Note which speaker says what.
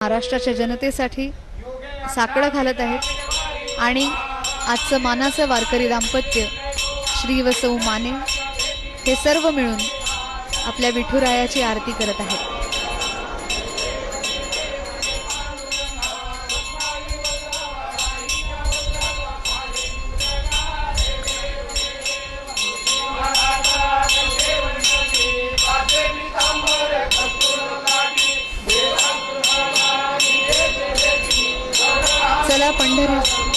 Speaker 1: महाराष्ट्राच्या जनतेसाठी साकडं घालत आहेत आणि आजचं मानाचं वारकरी दाम्पत्य श्री व सौ माने हे सर्व मिळून आपल्या विठुरायाची आरती करत आहेत। चला पंढरी